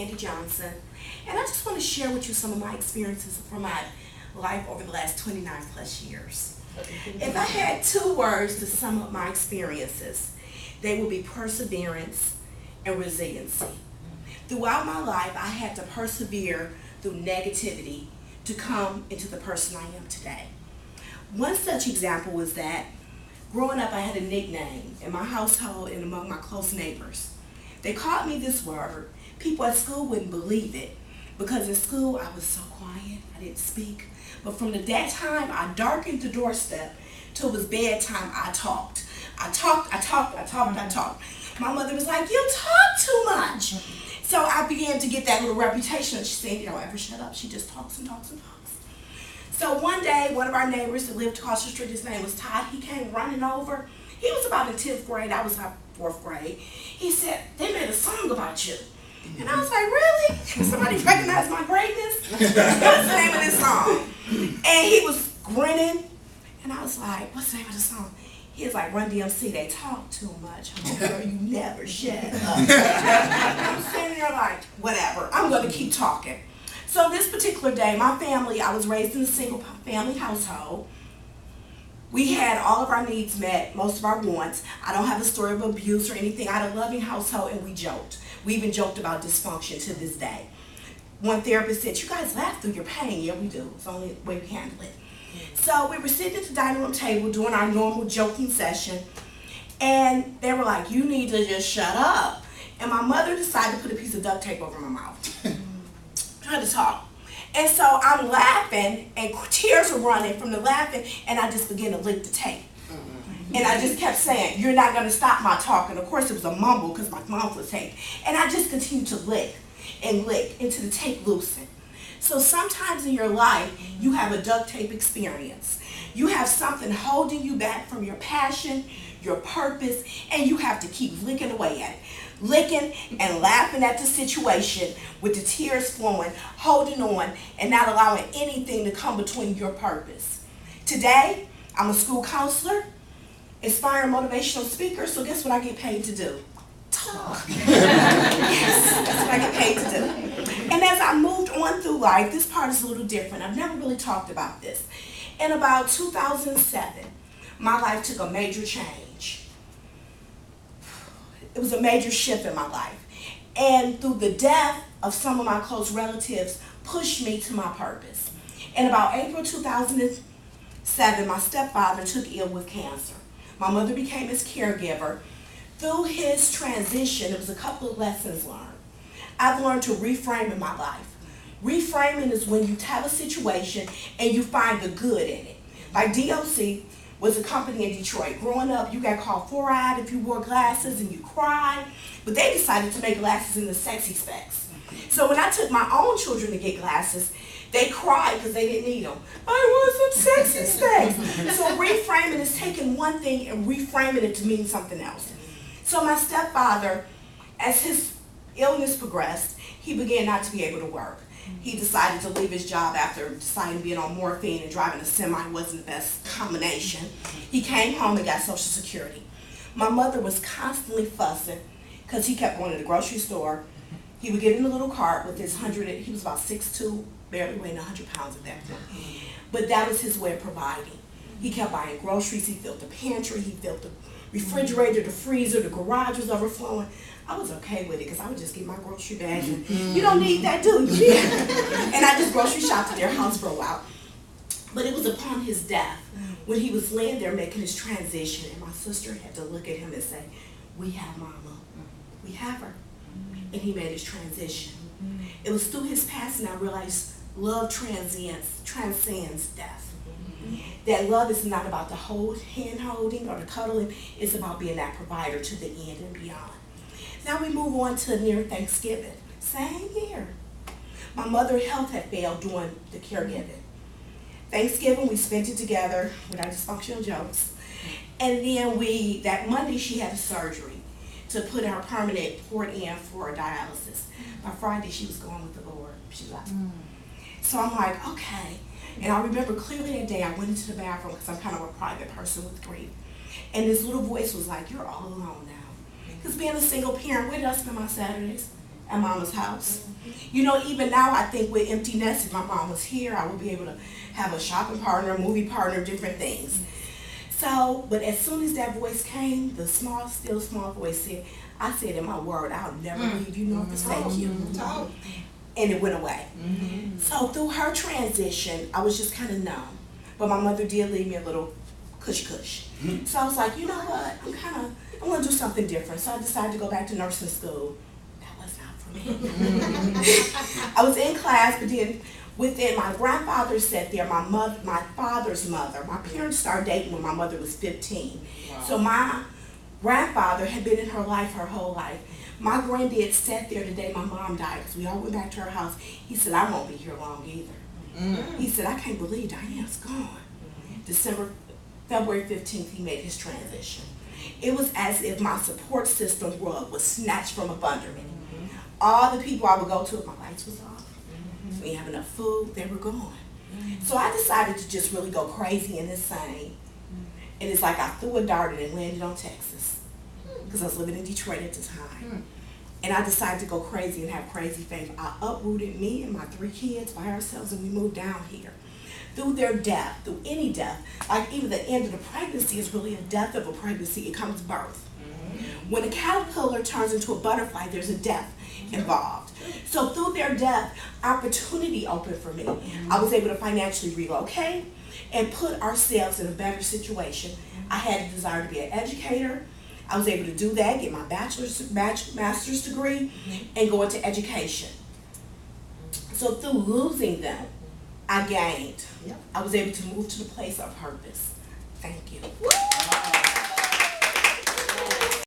Sandy Johnson, and I just want to share with you some of my experiences from my life over the last 29 plus years. If I had two words to sum up my experiences, they would be perseverance and resiliency. Throughout my life, I had to persevere through negativity to come into the person I am today. One such example was that growing up, I had a nickname in my household and among my close neighbors. They called me this word. People at school wouldn't believe it because in school I was so quiet, I didn't speak. But from that time, I darkened the doorstep till it was bedtime. I talked. I talked. My mother was like, "You talk too much." So I began to get that little reputation. She said, "You don't ever shut up. She just talks and talks and talks." So one day, one of our neighbors that lived across the street, his name was Todd, he came running over. He was about in 10th grade, I was in 4th grade. He said, "They made a song about you." And I was like, "Really? Somebody recognized my greatness?" What's the name of this song? And he was grinning, and I was like, "What's the name of the song?" He was like, "Run DMC, they talk too much. Oh, girl, you never shut up." I'm sitting there like, whatever, I'm going to keep talking. So this particular day, my family, I was raised in a single family household. We had all of our needs met, most of our wants. I don't have a story of abuse or anything. I had a loving household, and we joked. We even joked about dysfunction to this day. One therapist said, "You guys laugh through your pain." Yeah, we do. It's the only way we handle it. So we were sitting at the dining room table doing our normal joking session, and they were like, "You need to just shut up." And my mother decided to put a piece of duct tape over my mouth. Trying to talk. And so I'm laughing, and tears are running from the laughing, and I just began to lick the tape. And I just kept saying, "You're not going to stop my talking." Of course, it was a mumble because my mouth was taped. And I just continued to lick and lick until the tape loosened. So sometimes in your life, you have a duct tape experience. You have something holding you back from your passion, your purpose, and you have to keep licking away at it. Licking and laughing at the situation with the tears flowing, holding on, and not allowing anything to come between your purpose. Today, I'm a school counselor, inspiring motivational speaker, so guess what I get paid to do? Talk. Yes, that's what I get paid to do. And as I moved on through life, this part is a little different. I've never really talked about this. In about 2007, my life took a major change. It was a major shift in my life. And through the death of some of my close relatives pushed me to my purpose. In about April 2007, my stepfather took ill with cancer. My mother became his caregiver. Through his transition, there was a couple of lessons learned. I've learned to reframe in my life. Reframing is when you have a situation and you find the good in it. Like DOC was a company in Detroit. Growing up, you got called four-eyed if you wore glasses and you cried. But they decided to make glasses in the sexy specs. So when I took my own children to get glasses, they cried because they didn't need them. "I want some sexy specs." So reframing is taking one thing and reframing it to mean something else. So my stepfather, as his illness progressed, he began not to be able to work. He decided to leave his job after deciding being on morphine and driving a semi wasn't the best combination. He came home and got Social Security. My mother was constantly fussing because he kept going to the grocery store. He would get in a little cart with his he was about 6'2", barely weighing 100 pounds at that point. But that was his way of providing. He kept buying groceries, he filled the pantry, he filled the refrigerator, the freezer, the garage was overflowing. I was okay with it because I would just get my grocery bag and you don't need that, do you? And I just grocery shopped at their house for a while. But it was upon his death when he was laying there making his transition, and my sister had to look at him and say, "We have Mama. We have her." And he made his transition. It was through his passing I realized love transcends death. That love is not about the hand holding or the cuddling, it's about being that provider to the end and beyond. Now we move on to near Thanksgiving. Same year. My mother's health had failed during the caregiving. Thanksgiving, we spent it together with our dysfunctional jokes. And then that Monday she had a surgery to put her permanent port in for dialysis. By Friday she was going with the Lord. She left. So I'm like, okay. And I remember clearly that day I went into the bathroom because I'm kind of a private person with grief. And this little voice was like, "You're all alone now." Because being a single parent, where did I spend my Saturdays? at mama's house. You know, even now I think with empty nest, if my mom was here, I would be able to have a shopping partner, movie partner, different things. So, but as soon as that voice came, the small, still small voice said, I said in my word, I'll never leave you nor forsake you. And it went away. So through her transition, I was just kind of numb. But my mother did leave me a little cush. So I was like, you know what, I'm gonna do something different. So I decided to go back to nursing school. That was not for me. I was in class, but then within, my grandfather sat there, my father's mother, my parents started dating when my mother was 15. Wow. So my grandfather had been in her life her whole life. My granddad sat there the day my mom died, because we all went back to her house. He said, I won't be here long either. He said, I can't believe Diane's gone. February 15th, he made his transition. It was as if my support system rug was snatched from under me. All the people I would go to if my lights was off, we didn't have enough food, they were gone. So I decided to just really go crazy and insane. And it's like I threw a dart and landed on Texas, because I was living in Detroit at the time. And I decided to go crazy and have crazy faith. I uprooted me and my 3 kids by ourselves, and we moved down here. Through their death, through any death, like even the end of the pregnancy is really a death of a pregnancy. It comes birth. When a caterpillar turns into a butterfly, there's a death involved. So through their death, opportunity opened for me. I was able to financially relocate and put ourselves in a better situation. I had a desire to be an educator. I was able to do that, get my master's degree, and go into education. So through losing them, I gained. I was able to move to the place of purpose. Thank you.